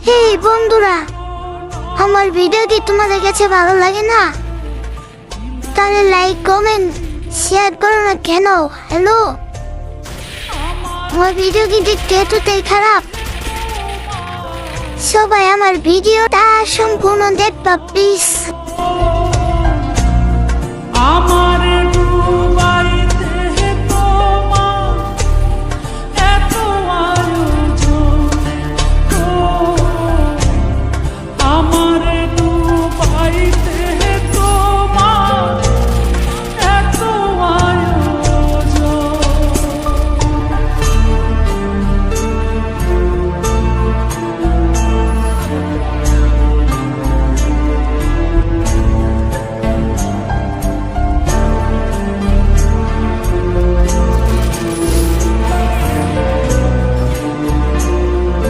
হে বন্ধুরা, আমার ভিডিও কি তোমাদের কাছে ভালো লাগে না? তাহলে লাইক কমেন্ট শেয়ার করো না কেন? হ্যালো, আমার ভিডিও কি দেখতে এতটাই খারাপ? সবাই আমার ভিডিওটা সম্পূর্ণ দেখবা প্লিজ।